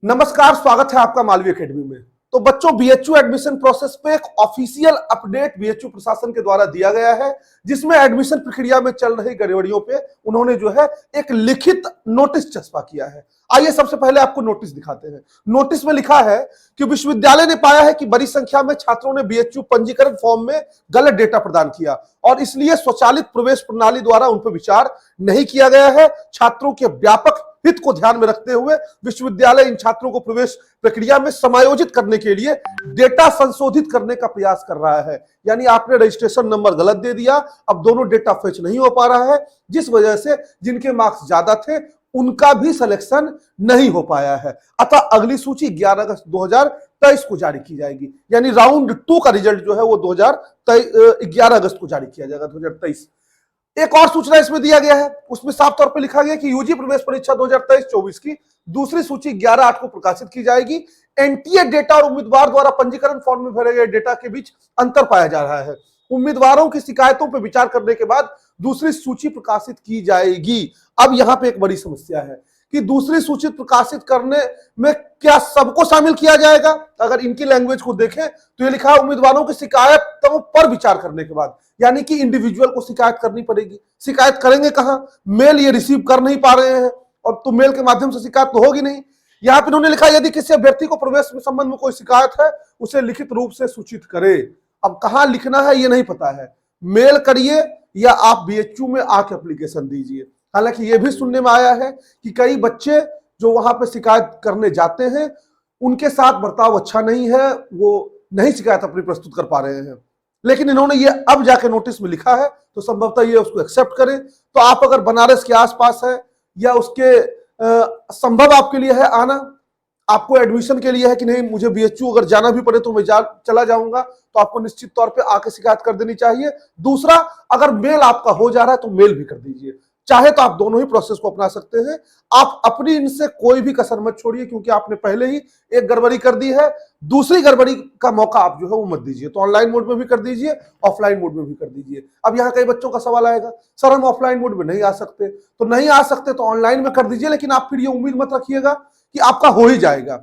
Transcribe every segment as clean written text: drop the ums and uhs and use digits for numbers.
नमस्कार, स्वागत है आपका मालवीय एकेडमी में। तो बच्चों, बीएचयू एडमिशन प्रोसेस पे एक ऑफिशियल अपडेट बीएचयू प्रशासन के द्वारा दिया गया है, जिसमें एडमिशन प्रक्रिया में चल रही गड़बड़ियों पे उन्होंने जो है एक लिखित नोटिस चस्पा किया है। आइए सबसे पहले आपको नोटिस दिखाते हैं। नोटिस में लिखा है कि विश्वविद्यालय ने पाया है कि बड़ी संख्या में छात्रों ने बीएचयू पंजीकरण फॉर्म में गलत डेटा प्रदान किया और इसलिए स्वचालित प्रवेश प्रणाली द्वारा उन पर विचार नहीं किया गया है। छात्रों के व्यापक हित को ध्यान में रखते हुए विश्वविद्यालय इन छात्रों को प्रवेश प्रक्रिया में समायोजित करने के लिए डेटा संशोधित करने का प्रयास कर रहा है। यानी आपने रजिस्ट्रेशन नंबर गलत दे दिया, अब दोनों डेटा फेच नहीं हो पा रहा है, जिस वजह से जिनके मार्क्स ज्यादा थे उनका भी सिलेक्शन नहीं हो पाया है। अतः अगली सूची 11 अगस्त 2023 को जारी की जाएगी। यानी राउंड 2 का रिजल्ट जो है वो 11 अगस्त को जारी किया जाएगा 2023। एक और सूचना इसमें दिया गया है, उसमें साफ तौर पे लिखा गया कि यूजी प्रवेश परीक्षा 2023-24 की दूसरी सूची 11/8 को प्रकाशित की जाएगी। एनटीए डेटा और उम्मीदवार द्वारा पंजीकरण फॉर्म में भरे गए डेटा के बीच अंतर पाया जा रहा है। उम्मीदवारों की शिकायतों पर विचार करने के बाद दूसरी सूची प्रकाशित की जाएगी। अब यहां पे एक बड़ी समस्या है कि दूसरी सूची प्रकाशित करने में क्या सबको शामिल किया जाएगा? अगर इनकी लैंग्वेज को देखें तो ये लिखा है उम्मीदवारों की शिकायतों पर विचार करने के बाद, यानी कि इंडिविजुअल को शिकायत करनी पड़ेगी। शिकायत करेंगे कहां? मेल ये रिसीव कर नहीं पा रहे हैं और तो मेल के माध्यम से शिकायत तो होगी नहीं। यहां पर उन्होंने लिखा यदि किसी अभ्यर्थी को प्रवेश में संबंध में कोई शिकायत है उसे लिखित रूप से सूचित करे। अब कहां लिखना है ये नहीं पता है, मेल करिए या आप बीएचयू में आके एप्लीकेशन दीजिए। हालांकि यह भी सुनने में आया है कि कई बच्चे जो वहां पे शिकायत करने जाते हैं उनके साथ बर्ताव अच्छा नहीं है, वो नहीं शिकायत अपनी प्रस्तुत कर पा रहे हैं। लेकिन इन्होंने ये अब जाके नोटिस में लिखा है तो संभवतः ये उसको एक्सेप्ट करें। तो आप अगर बनारस के आसपास है या उसके संभव आपके लिए है आना, आपको एडमिशन के लिए है कि नहीं मुझे बीएचयू अगर जाना भी पड़े तो मैं चला जाऊंगा, तो आपको निश्चित तौर पे आके शिकायत कर देनी चाहिए। दूसरा, अगर मेल आपका हो जा रहा है तो मेल भी कर दीजिए। चाहे तो आप दोनों ही प्रोसेस को अपना सकते हैं। आप अपनी इनसे कोई भी कसर मत छोड़िए, क्योंकि आपने पहले ही एक गड़बड़ी कर दी है, दूसरी गड़बड़ी का मौका आप जो है वो मत दीजिए। तो ऑनलाइन मोड में भी कर दीजिए, ऑफलाइन मोड में भी कर दीजिए। अब यहाँ कई बच्चों का सवाल आएगा, सर हम ऑफलाइन मोड में नहीं आ सकते, तो नहीं आ सकते तो ऑनलाइन में कर दीजिए, लेकिन आप फिर ये उम्मीद मत रखिएगा कि आपका हो ही जाएगा,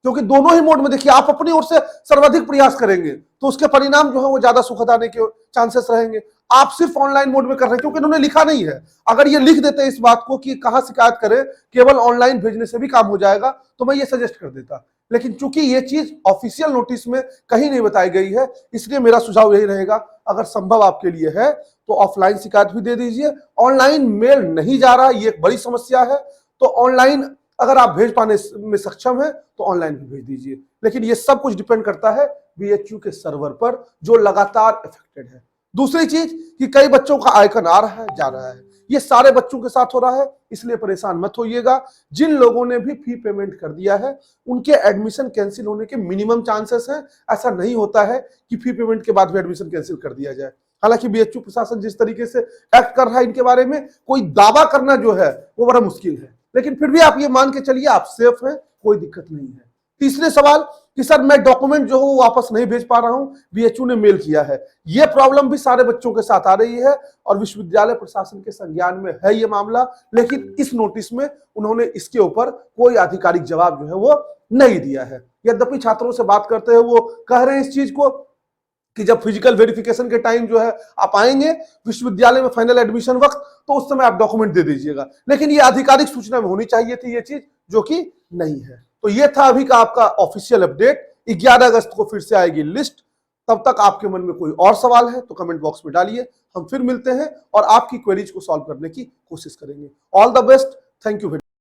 क्योंकि दोनों ही मोड में देखिए आप अपनी ओर से सर्वाधिक प्रयास करेंगे तो उसके परिणाम जो है वो ज्यादा सुखद आने के चांसेस रहेंगे। आप सिर्फ ऑनलाइन मोड में कर रहे हैं क्योंकि इन्होंने लिखा नहीं है। अगर ये लिख देते इस बात को कि कहां शिकायत करें, केवल ऑनलाइन भेजने से भी काम हो जाएगा, तो मैं ये सजेस्ट कर देता। लेकिन चूंकि ये चीज ऑफिशियल नोटिस में कहीं नहीं बताई गई है, इसलिए मेरा सुझाव यही रहेगा, अगर संभव आपके लिए है तो ऑफलाइन शिकायत भी दे दीजिए। ऑनलाइन मेल नहीं जा रहा, ये एक बड़ी समस्या है, तो ऑनलाइन अगर आप भेज पाने में सक्षम है तो ऑनलाइन भी भेज दीजिए। लेकिन ये सब कुछ डिपेंड करता है बीएचयू के सर्वर पर, जो लगातार अफेक्टेड है। दूसरी चीज कि कई बच्चों का आइकन आ रहा है जा रहा है, ये सारे बच्चों के साथ हो रहा है, इसलिए परेशान मत होइएगा। जिन लोगों ने भी फी पेमेंट कर दिया है उनके एडमिशन कैंसिल होने के मिनिमम चांसेस हैं। ऐसा नहीं होता है कि फी पेमेंट के बाद भी एडमिशन कैंसिल कर दिया जाए। हालांकि बीएचयू प्रशासन जिस तरीके से एक्ट कर रहा है इनके बारे में कोई दावा करना जो है वो बड़ा मुश्किल है, लेकिन फिर भी आप ये मान के चलिए आप सेफ हैं, कोई दिक्कत नहीं है। तीसरे सवाल कि सर मैं डॉक्यूमेंट जो हूं वापस नहीं भेज पा रहा हूं, बीएचयू ने मेल किया है। यह प्रॉब्लम भी सारे बच्चों के साथ आ रही है और विश्वविद्यालय प्रशासन के संज्ञान में है यह मामला, लेकिन इस नोटिस में उन्होंने इसके ऊपर कोई आधिकारिक जवाब जो है वो नहीं दिया है। यद्यपि छात्रों से बात करते हैं वो कह रहे हैं इस चीज को कि जब फिजिकल वेरिफिकेशन के टाइम जो है आप आएंगे विश्वविद्यालय में फाइनल एडमिशन वक्त, तो उस समय आप डॉक्यूमेंट दे दीजिएगा। लेकिन ये आधिकारिक सूचना में होनी चाहिए थी ये चीज, जो कि नहीं है। तो ये था अभी का आपका ऑफिशियल अपडेट। 11 अगस्त को फिर से आएगी लिस्ट। तब तक आपके मन में कोई और सवाल है तो कमेंट बॉक्स में डालिए, हम फिर मिलते हैं और आपकी क्वेरीज को सॉल्व करने की कोशिश करेंगे। All the best, thank you.